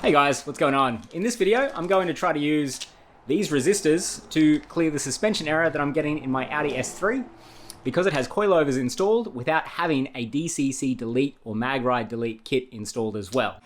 Hey guys, what's going on? In this video, I'm going to try to use these resistors to clear the suspension error that I'm getting in my Audi S3 because it has coilovers installed without having a DCC delete or Magride delete kit installed as well.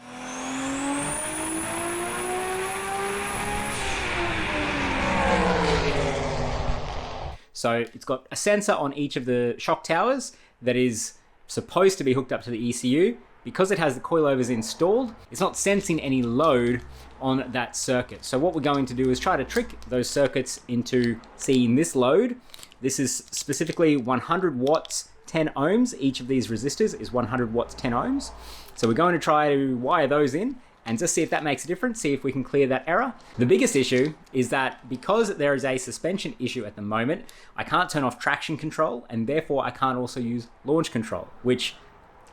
So it's got a sensor on each of the shock towers that is supposed to be hooked up to the ECU. Because it has the coilovers installed, it's not sensing any load on that circuit. So what we're going to do is try to trick those circuits into seeing this load. This is specifically 100 watts, 10 ohms. Each of these resistors is 100 watts, 10 ohms. So we're going to try to wire those in and just see if that makes a difference, see if we can clear that error. The biggest issue is that because there is a suspension issue at the moment, I can't turn off traction control, and therefore I can't also use launch control, which,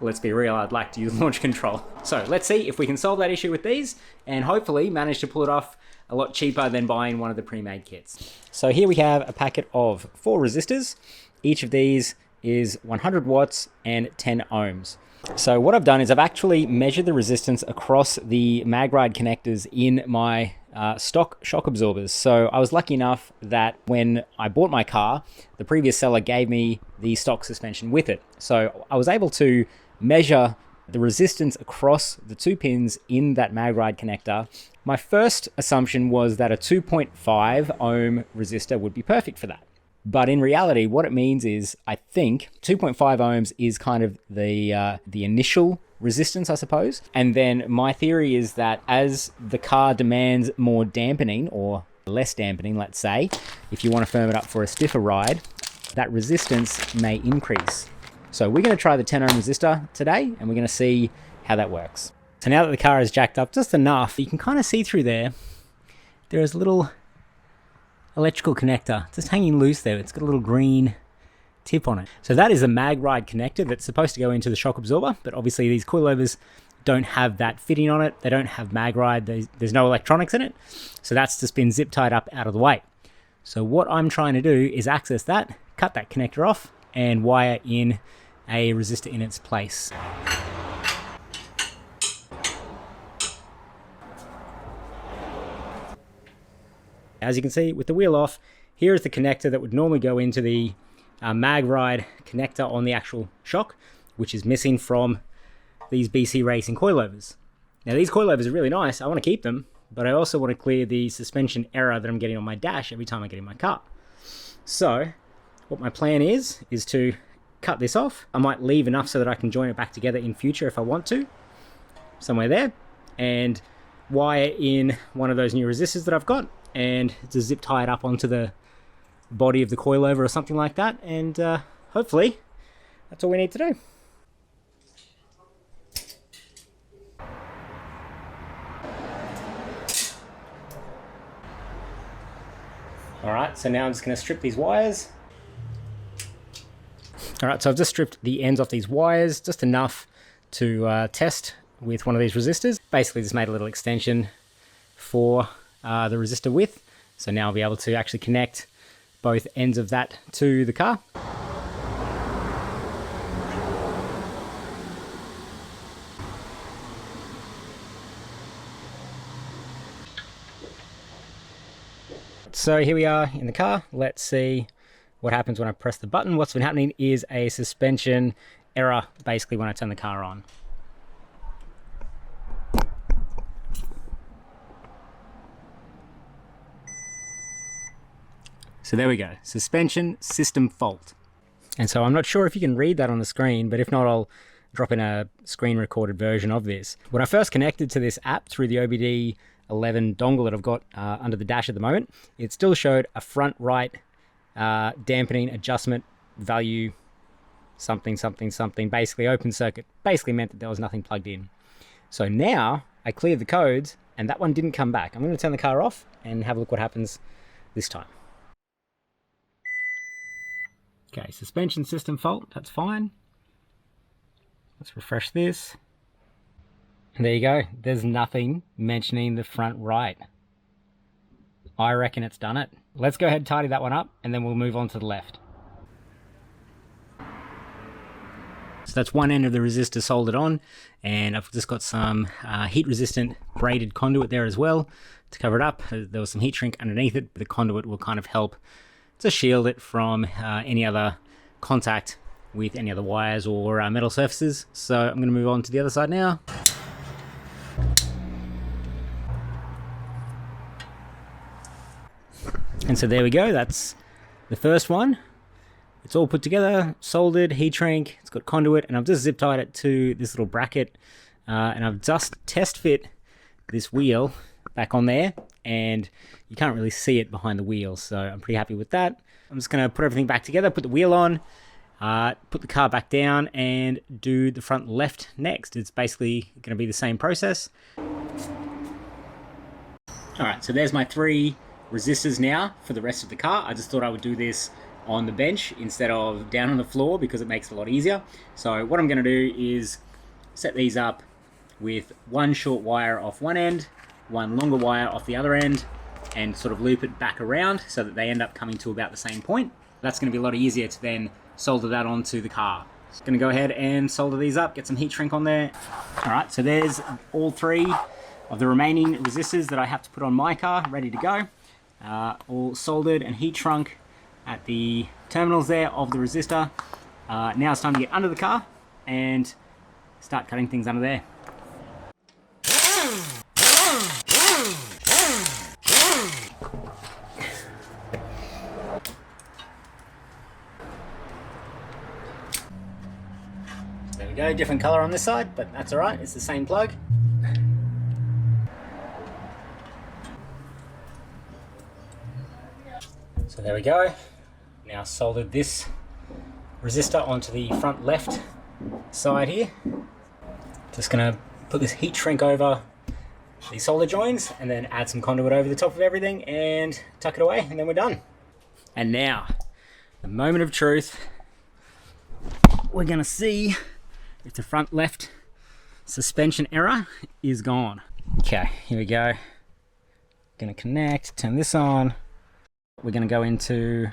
let's be real, I'd like to use launch control. So let's see if we can solve that issue with these and hopefully manage to pull it off a lot cheaper than buying one of the pre-made kits. So here we have a packet of 4 resistors. Each of these is 100 watts and 10 ohms. So what I've done is I've actually measured the resistance across the Magride connectors in my stock shock absorbers. So I was lucky enough that when I bought my car, the previous seller gave me the stock suspension with it. So I was able to measure the resistance across the 2 pins in that Magride connector. My first assumption was that a 2.5 ohm resistor would be perfect for that. But in reality, what it means is, I think 2.5 ohms is kind of the initial resistance, I suppose. And then my theory is that as the car demands more dampening, or less dampening, let's say, if you want to firm it up for a stiffer ride, that resistance may increase. So we're going to try the 10 ohm resistor today, and we're going to see how that works. So now that the car is jacked up just enough, you can kind of see through there, there is a little electrical connector just hanging loose there. It's got a little green tip on it. So that is a Magride connector that's supposed to go into the shock absorber, but obviously these coilovers don't have that fitting on it. They don't have Magride. There's no electronics in it. So that's just been zip tied up out of the way. So what I'm trying to do is access that, cut that connector off, and wire in a resistor in its place. As you can see, with the wheel off, here is the connector that would normally go into the Magride connector on the actual shock, which is missing from these BC Racing coilovers. Now these coilovers are really nice, I want to keep them, but I also want to clear the suspension error that I'm getting on my dash every time I get in my car. So what my plan is to cut this off. I might leave enough so that I can join it back together in future if I want to, somewhere there, and wire in one of those new resistors that I've got, and just zip tie it up onto the body of the coilover or something like that, and hopefully that's all we need to do. Alright, so now I'm just going to strip these wires. Alright, so I've just stripped the ends off these wires, just enough to test with one of these resistors. Basically just made a little extension for the resistor width, so now I'll be able to actually connect both ends of that to the car. So here we are in the car. Let's see what happens when I press the button. What's been happening is a suspension error basically when I turn the car on. So there we go, suspension system fault. And so I'm not sure if you can read that on the screen, but if not, I'll drop in a screen recorded version of this. When I first connected to this app through the OBD11 dongle that I've got under the dash at the moment, it still showed a front right dampening adjustment value something, basically open circuit, basically meant that there was nothing plugged in. So now I cleared the codes and that one didn't come back. I'm going to turn the car off and have a look what happens this time. Okay, suspension system fault, that's fine. Let's refresh this. And there you go, there's nothing mentioning the front right. I reckon it's done it. Let's go ahead and tidy that one up and then we'll move on to the left. So that's one end of the resistor soldered on, and I've just got some heat resistant braided conduit there as well to cover it up. There was some heat shrink underneath it, but the conduit will kind of help to shield it from any other contact with any other wires or metal surfaces. So I'm going to move on to the other side now. And so there we go, that's the first one. It's all put together, soldered, heat shrink, it's got conduit, and I've just zip tied it to this little bracket, and I've just test fit this wheel back on there, and you can't really see it behind the wheel, so I'm pretty happy with that. I'm just going to put everything back together, put the wheel on, put the car back down, and do the front left next. It's basically going to be the same process. Alright, so there's my 3 resistors now for the rest of the car. I just thought I would do this on the bench instead of down on the floor because it makes it a lot easier. So what I'm going to do is set these up with one short wire off one end, one longer wire off the other end, and sort of loop it back around so that they end up coming to about the same point. That's going to be a lot easier to then solder that onto the car. Just going to go ahead and solder these up, get some heat shrink on there. Alright, so there's all 3 of the remaining resistors that I have to put on my car, ready to go. All soldered and heat shrunk at the terminals there of the resistor. Now it's time to get under the car and start cutting things under there. There we go, different color on this side, but that's alright, it's the same plug. So there we go. Now soldered this resistor onto the front left side here. Just gonna put this heat shrink over the solder joins and then add some conduit over the top of everything and tuck it away, and then we're done. And now, the moment of truth. We're gonna see if the front left suspension error is gone. Okay, here we go. Gonna connect, turn this on. We're going to go into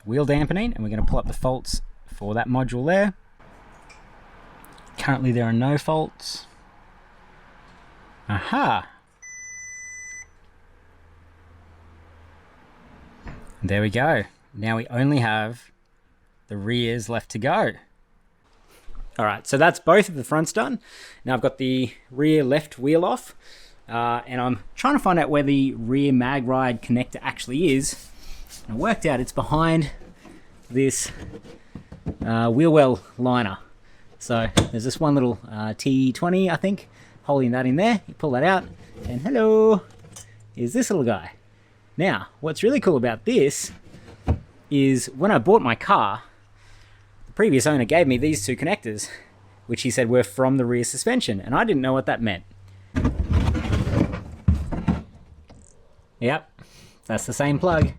wheel dampening and we're going to pull up the faults for that module there. Currently there are no faults. Aha! There we go. Now we only have the rears left to go. Alright, so that's both of the fronts done. Now I've got the rear left wheel off. And I'm trying to find out where the rear Magride connector actually is. And I worked out it's behind this wheel well liner. So there's this one little T20, I think, holding that in there. You pull that out, and hello, is this little guy. Now, what's really cool about this is when I bought my car, the previous owner gave me these 2 connectors, which he said were from the rear suspension, and I didn't know what that meant. Yep, that's the same plug.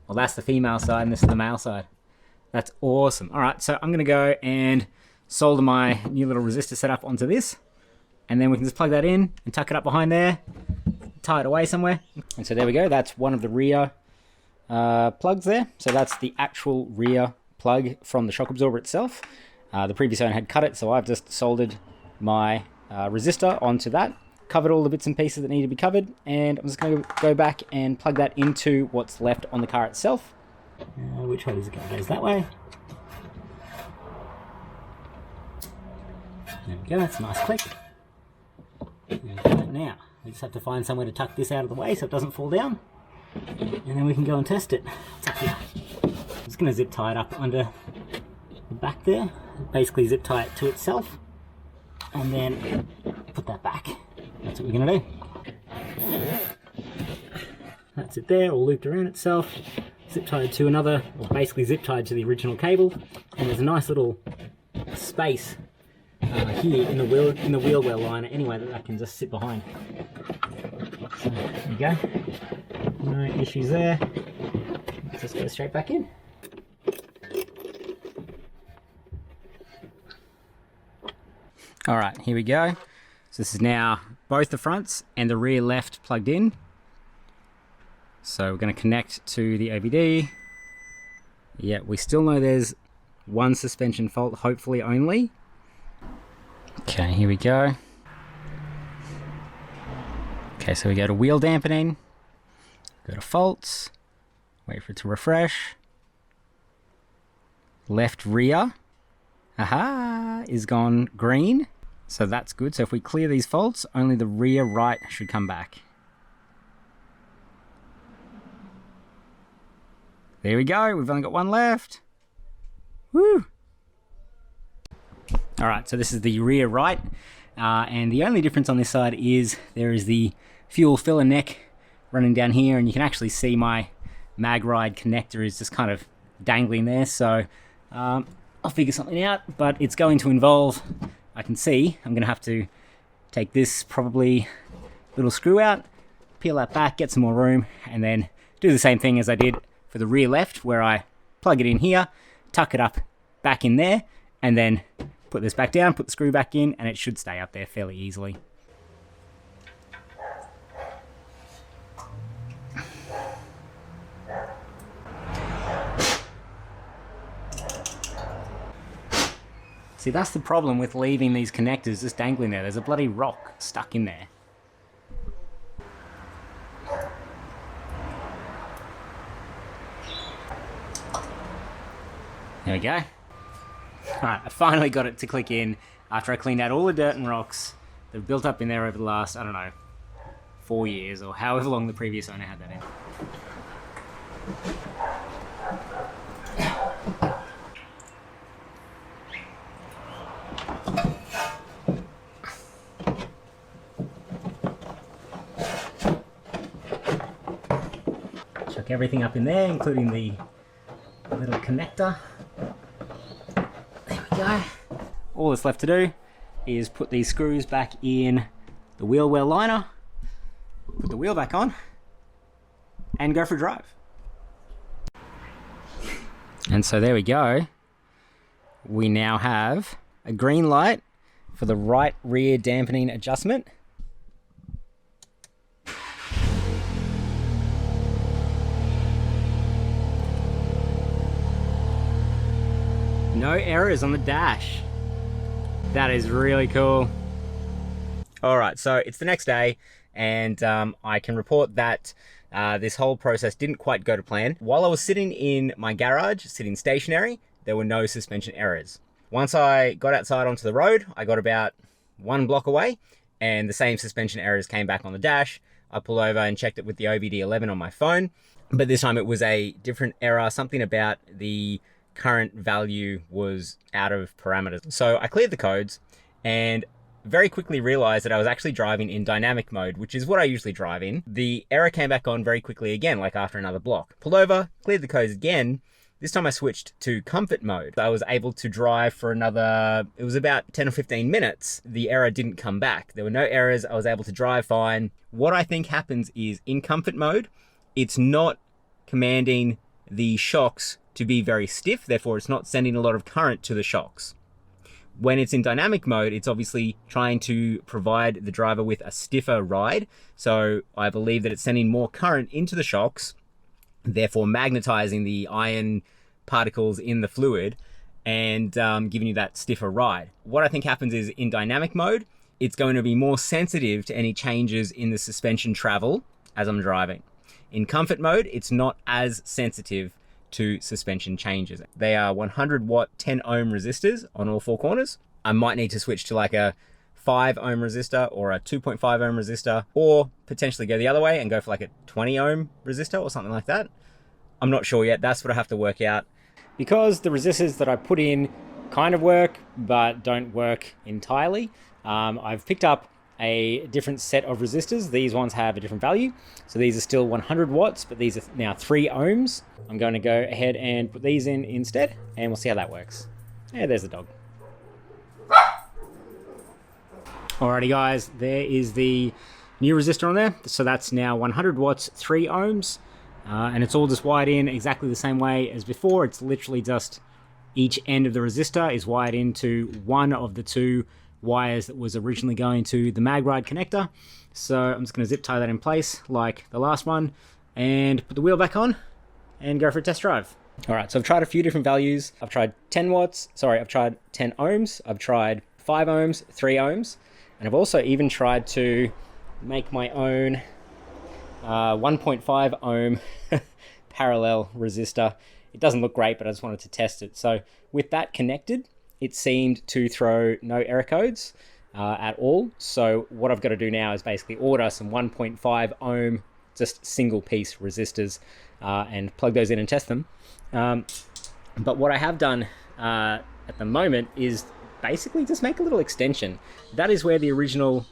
Well, that's the female side and this is the male side. That's awesome. Alright, so I'm going to go and solder my new little resistor setup onto this. And then we can just plug that in and tuck it up behind there. Tie it away somewhere. And so there we go. That's one of the rear plugs there. So that's the actual rear plug from the shock absorber itself. The previous owner had cut it, so I've just soldered my resistor onto that. Covered all the bits and pieces that need to be covered, and I'm just going to go back and plug that into what's left on the car itself. Which way does it go? It goes that way. There we go, that's a nice click. There we go. Now, we just have to find somewhere to tuck this out of the way so it doesn't fall down, and then we can go and test it. It's up here. I'm just going to zip tie it up under the back there, basically zip tie it to itself, and then put that back. That's what we're going to do. That's it there, all looped around itself, zip tied to another, or basically zip tied to the original cable, and there's a nice little space here in the wheel well liner anyway that I can just sit behind. So there you go, no issues there. Let's just go straight back in. Alright, here we go. So this is now both the fronts and the rear left plugged in. So we're going to connect to the OBD. Yeah, we still know there's One suspension fault, hopefully only. Okay, here we go. Okay, so we go to wheel dampening, go to faults, wait for it to refresh. Left rear, aha, is gone green. So that's good. So if we clear these faults, only the rear right should come back. There we go, we've only got one left. Woo! All right, so this is the rear right. And the only difference on this side is there is the fuel filler neck running down here, and you can actually see my Magride connector is just kind of dangling there. So I'll figure something out, but it's going to involve, I can see, I'm going to have to take this probably little screw out, peel that back, get some more room, and then do the same thing as I did for the rear left, where I plug it in here, tuck it up back in there, and then put this back down, put the screw back in, and it should stay up there fairly easily. See, that's the problem with leaving these connectors just dangling there. There's a bloody rock stuck in there. There we go. Alright, I finally got it to click in after I cleaned out all the dirt and rocks that have built up in there over the last, I don't know, 4 years or however long the previous owner had that in. Chuck everything up in there, including the little connector. There we go. All that's left to do is put these screws back in the wheel well liner, put the wheel back on, and go for a drive. And so there we go. We now have a green light for the right rear dampening adjustment. No errors on the dash. That is really cool. All right, so it's the next day, and I can report that this whole process didn't quite go to plan. While I was sitting in my garage, sitting stationary, there were no suspension errors. Once I got outside onto the road, I got about 1 block away, and the same suspension errors came back on the dash. I pulled over and checked it with the OBD11 on my phone, but this time it was a different error, something about the current value was out of parameters. So I cleared the codes and very quickly realized that I was actually driving in dynamic mode, which is what I usually drive in. The error came back on very quickly again, like after another block. Pulled over, cleared the codes again. This time I switched to comfort mode. I was able to drive for another, it was about 10 or 15 minutes. The error didn't come back. There were no errors. I was able to drive fine. What I think happens is in comfort mode, it's not commanding the shocks to be very stiff, therefore it's not sending a lot of current to the shocks. When it's in dynamic mode, it's obviously trying to provide the driver with a stiffer ride, so I believe that it's sending more current into the shocks, therefore magnetizing the iron particles in the fluid and giving you that stiffer ride. What I think happens is in dynamic mode, it's going to be more sensitive to any changes in the suspension travel as I'm driving. In comfort mode, it's not as sensitive to suspension changes. They are 100 watt 10 ohm resistors on all 4 corners. I might need to switch to like a 5 ohm resistor or a 2.5 ohm resistor, or potentially go the other way and go for like a 20 ohm resistor or something like that. I'm not sure yet. That's what I have to work out. Because the resistors that I put in kind of work but don't work entirely, I've picked up a different set of resistors. These ones have a different value. So these are still 100 watts, but these are now 3 ohms. I'm going to go ahead and put these in instead, and we'll see how that works. Yeah, there's the dog. Alrighty guys, there is the new resistor on there. So that's now 100 watts, 3 ohms, and it's all just wired in exactly the same way as before. It's literally just each end of the resistor is wired into one of the 2 wires that was originally going to the Magride connector. So I'm just going to zip tie that in place like the last one and put the wheel back on and go for a test drive. All right, so I've tried a few different values. I've tried 10 watts, sorry, I've tried 10 ohms, I've tried 5 ohms, 3 ohms, and I've also even tried to make my own 1.5 ohm parallel resistor. It doesn't look great, but I just wanted to test it. So with that connected, it seemed to throw no error codes at all. So what I've got to do now is basically order some 1.5 ohm, just single piece resistors and plug those in and test them. But what I have done at the moment is basically just make a little extension. That is where the original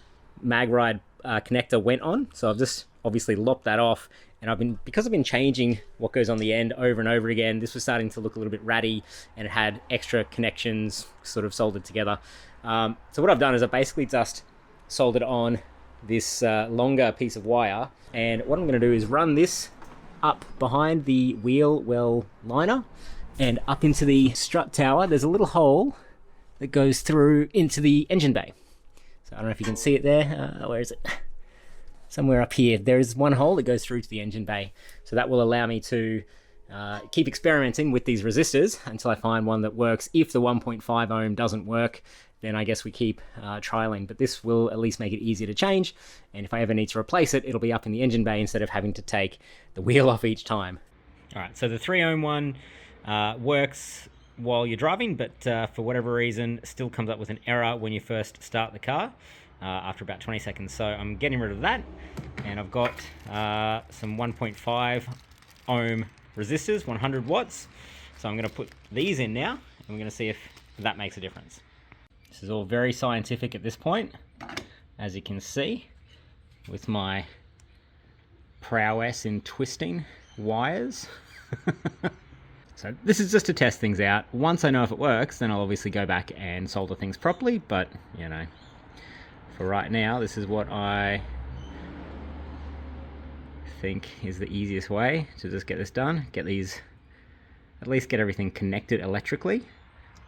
Magride connector went on. So I've just obviously lopped that off, and because I've been changing what goes on the end over and over again, this was starting to look a little bit ratty, and it had extra connections sort of soldered together. So what I've done is I basically just soldered on this longer piece of wire, and what I'm going to do is run this up behind the wheel well liner and up into the strut tower. There's a little hole that goes through into the engine bay. So I don't know if you can see it there. Where is it? Somewhere up here. There is one hole that goes through to the engine bay. So that will allow me to keep experimenting with these resistors until I find one that works. If the 1.5 ohm doesn't work, then I guess we keep trialing. But this will at least make it easier to change. And if I ever need to replace it, it'll be up in the engine bay instead of having to take the wheel off each time. All right, so the 3 ohm one works while you're driving, but for whatever reason, still comes up with an error when you first start the car after about 20 seconds. So I'm getting rid of that, and I've got some 1.5 ohm resistors, 100 watts. So I'm going to put these in now, and we're going to see if that makes a difference. This is all very scientific at this point, as you can see, with my prowess in twisting wires. So this is just to test things out. Once I know if it works, then I'll obviously go back and solder things properly, but you know, for right now, this is what I think is the easiest way to just get this done. Get these, at least get everything connected electrically,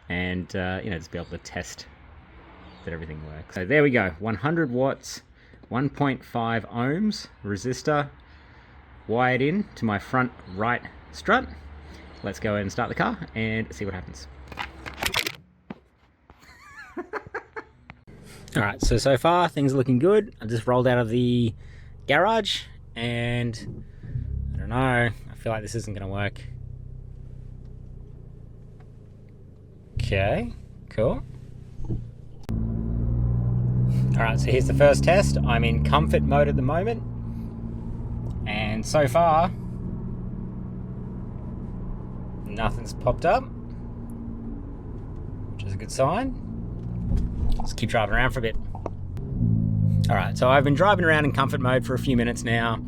and you know, just be able to test that everything works. So there we go, 100 watts, 1.5 ohms resistor wired in to my front right strut. Let's go and start the car and see what happens. All right, so far things are looking good. I just rolled out of the garage, and I don't know, I feel like this isn't gonna work. Okay, cool. All right, so here's the first test. I'm in comfort mode at the moment, and so far, nothing's popped up, which is a good sign. Let's keep driving around for a bit. All right, so I've been driving around in comfort mode for a few minutes now,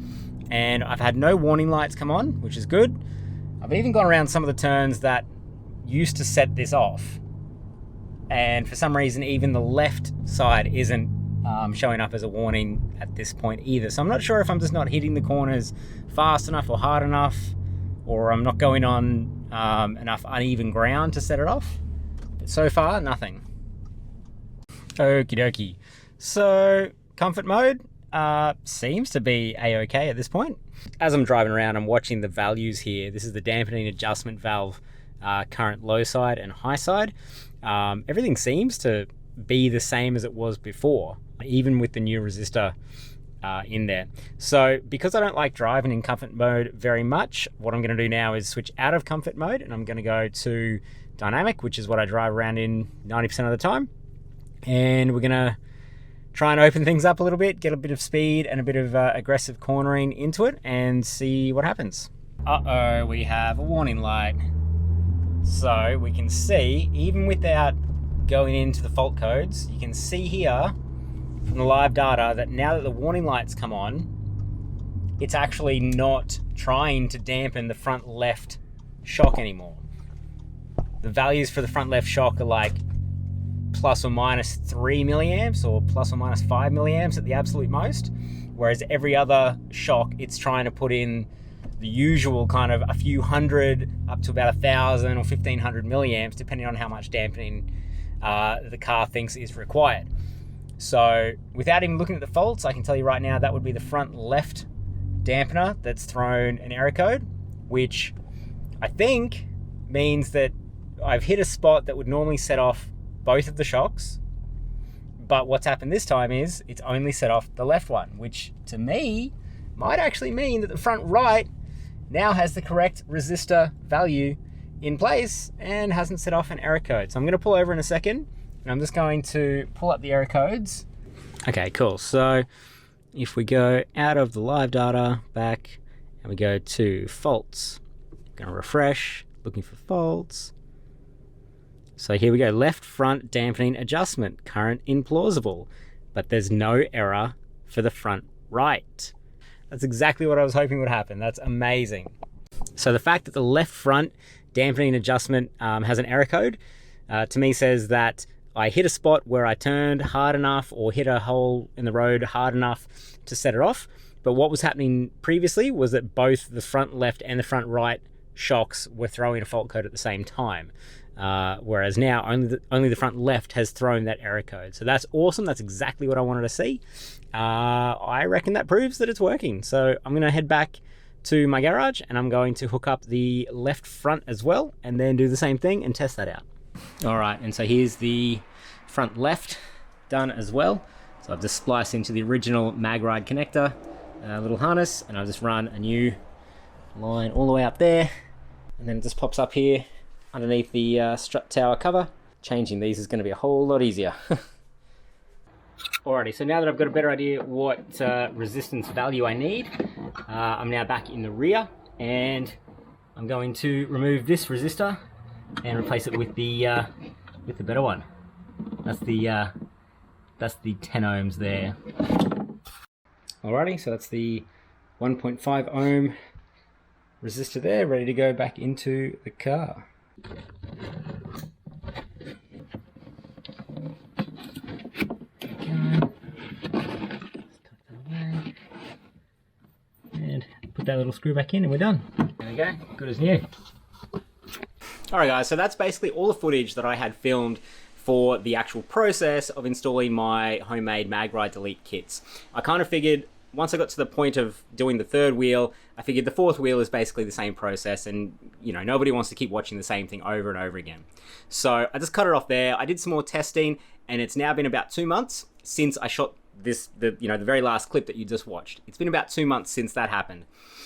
and I've had no warning lights come on, which is good. I've even gone around some of the turns that used to set this off, and for some reason, even the left side isn't showing up as a warning at this point either. So I'm not sure if I'm just not hitting the corners fast enough or hard enough, or I'm not going on enough uneven ground to set it off. But so far, nothing. Okie dokie. So, comfort mode seems to be a-okay at this point. As I'm driving around, I'm watching the values here. This is the dampening adjustment valve, current low side and high side. Everything seems to be the same as it was before, even with the new resistor in there. So because I don't like driving in comfort mode very much, what I'm going to do now is switch out of comfort mode, and I'm going to go to dynamic, which is what I drive around in 90% of the time. And we're going to try and open things up a little bit, get a bit of speed and a bit of aggressive cornering into it, and see what happens. Uh-oh, we have a warning light. So we can see, even without going into the fault codes, you can see here from the live data that now that the warning lights come on, it's actually not trying to dampen the front left shock anymore. The values for the front left shock are like plus or minus 3 milliamps or plus or minus 5 milliamps at the absolute most, whereas every other shock it's trying to put in the usual kind of a few hundred up to about 1,000 or 1,500 milliamps, depending on how much dampening the car thinks is required. So without even looking at the faults, I can tell you right now that would be the front left dampener that's thrown an error code, which I think means that I've hit a spot that would normally set off both of the shocks, but what's happened this time is it's only set off the left one, which to me might actually mean that the front right now has the correct resistor value in place and hasn't set off an error code. So I'm going to pull over in a second and I'm just going to pull up the error codes. Okay, cool. So if we go out of the live data, back, and we go to faults, I'm going to refresh, looking for faults. So here we go, left front dampening adjustment, current implausible, but there's no error for the front right. That's exactly what I was hoping would happen. That's amazing. So the fact that the left front dampening adjustment has an error code, to me says that I hit a spot where I turned hard enough or hit a hole in the road hard enough to set it off. But what was happening previously was that both the front left and the front right shocks were throwing a fault code at the same time. Whereas now only the front left has thrown that error code. So that's awesome. That's exactly what I wanted to see. I reckon that proves that it's working. So I'm going to head back to my garage and I'm going to hook up the left front as well and then do the same thing and test that out. All right, and so here's the front left done as well. So I've just spliced into the original Magride connector, little harness, and I've just run a new line all the way up there, and then it just pops up here underneath the strut tower cover. Changing these is going to be a whole lot easier. Alrighty, so now that I've got a better idea what resistance value I need, I'm now back in the rear, and I'm going to remove this resistor and replace it with the better one. That's the 10 ohms there. Alrighty, so that's the 1.5 ohm resistor there, ready to go back into the car. And put that little screw back in and we're done. There we go, good as new. Alright guys, so that's basically all the footage that I had filmed for the actual process of installing my homemade Magride Delete kits. I kind of figured once I got to the point of doing the third wheel, I figured the fourth wheel is basically the same process and, you know, nobody wants to keep watching the same thing over and over again. So I just cut it off there. I did some more testing and it's now been about 2 months since I shot the very last clip that you just watched. It's been about 2 months since that happened.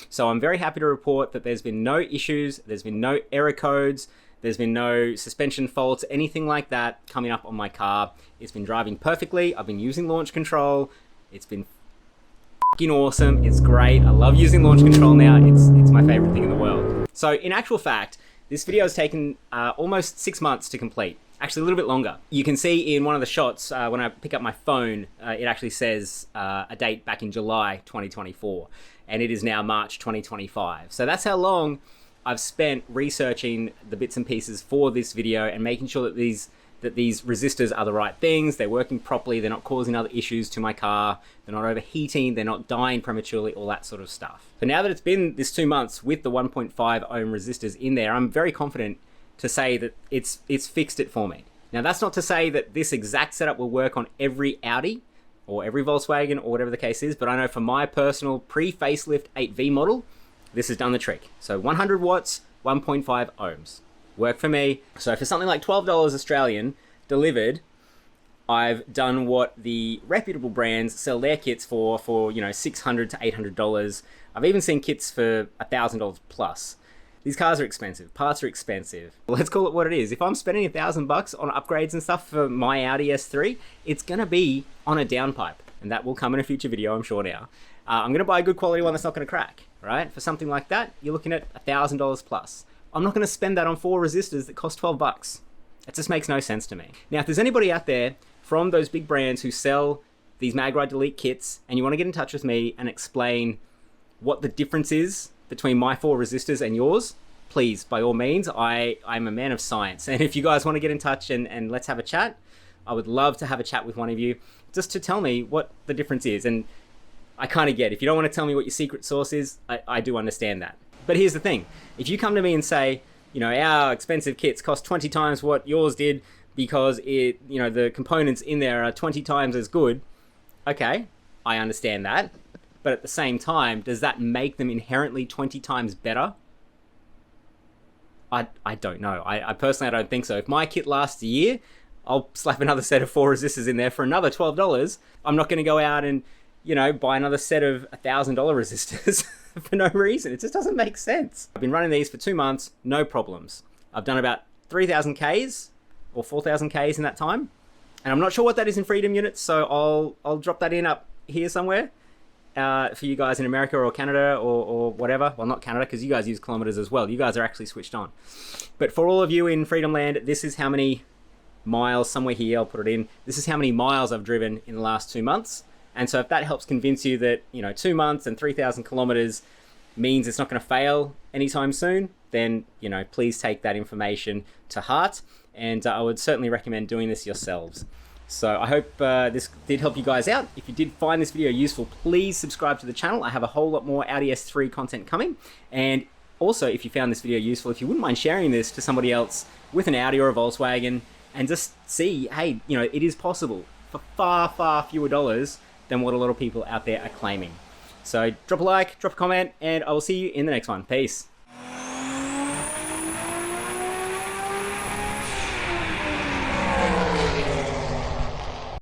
So I'm very happy to report that there's been no issues, there's been no error codes, there's been no suspension faults, anything like that coming up on my car. It's been driving perfectly. I've been using launch control. It's been f***ing awesome. It's great. I love using launch control now. It's my favorite thing in the world. So in actual fact, this video has taken almost 6 months to complete. Actually, a little bit longer. You can see in one of the shots, when I pick up my phone, it actually says a date back in July 2024, and it is now March 2025. So that's how long I've spent researching the bits and pieces for this video and making sure that these resistors are the right things, they're working properly, they're not causing other issues to my car, they're not overheating, they're not dying prematurely, all that sort of stuff. But now that it's been this 2 months with the 1.5 ohm resistors in there, I'm very confident to say that it's fixed it for me. Now that's not to say that this exact setup will work on every Audi or every Volkswagen or whatever the case is, but I know for my personal pre-facelift 8V model, this has done the trick. So 100 watts, 1.5 ohms. Work for me. So for something like $12 Australian delivered, I've done what the reputable brands sell their kits for $600 to $800. I've even seen kits for $1,000 plus. These cars are expensive. Parts are expensive. Let's call it what it is. If I'm spending $1,000 on upgrades and stuff for my Audi S3, it's gonna be on a downpipe, and that will come in a future video, I'm sure now. I'm gonna buy a good quality one that's not gonna crack, right? For something like that, you're looking at $1,000 plus. I'm not gonna spend that on 4 resistors that cost 12 bucks. It just makes no sense to me. Now, if there's anybody out there from those big brands who sell these Magride Delete kits and you wanna get in touch with me and explain what the difference is between my 4 resistors and yours, please, by all means. I'm a man of science. And if you guys want to get in touch and let's have a chat, I would love to have a chat with one of you just to tell me what the difference is. And I kind of get, if you don't want to tell me what your secret sauce is, I do understand that. But here's the thing. If you come to me and say, our expensive kits cost 20 times what yours did because the components in there are 20 times as good, okay, I understand that. But at the same time, does that make them inherently 20 times better? I don't know. I personally, I don't think so. If my kit lasts a year, I'll slap another set of 4 resistors in there for another $12. I'm not going to go out and, you know, buy another set of $1,000 resistors for no reason. It just doesn't make sense. I've been running these for 2 months, no problems. I've done about 3,000 Ks or 4,000 Ks in that time. And I'm not sure what that is in freedom units, so I'll drop that in up here somewhere for you guys in America or Canada or whatever. Well, not Canada, because you guys use kilometers as well. You guys are actually switched on. But for all of you in Freedom Land, this is how many miles, somewhere here, I'll put it in. This is how many miles I've driven in the last 2 months. And so if that helps convince you that, you know, 2 months and 3,000 kilometers means it's not going to fail anytime soon, then, you know, please take that information to heart. And I would certainly recommend doing this yourselves. So I hope this did help you guys out. If you did find this video useful, please subscribe to the channel. I have a whole lot more Audi S3 content coming. And also, if you found this video useful, if you wouldn't mind sharing this to somebody else with an Audi or a Volkswagen, and just see, hey, you know, it is possible for far, far fewer dollars than what a lot of people out there are claiming. So drop a like, drop a comment, and I will see you in the next one. Peace.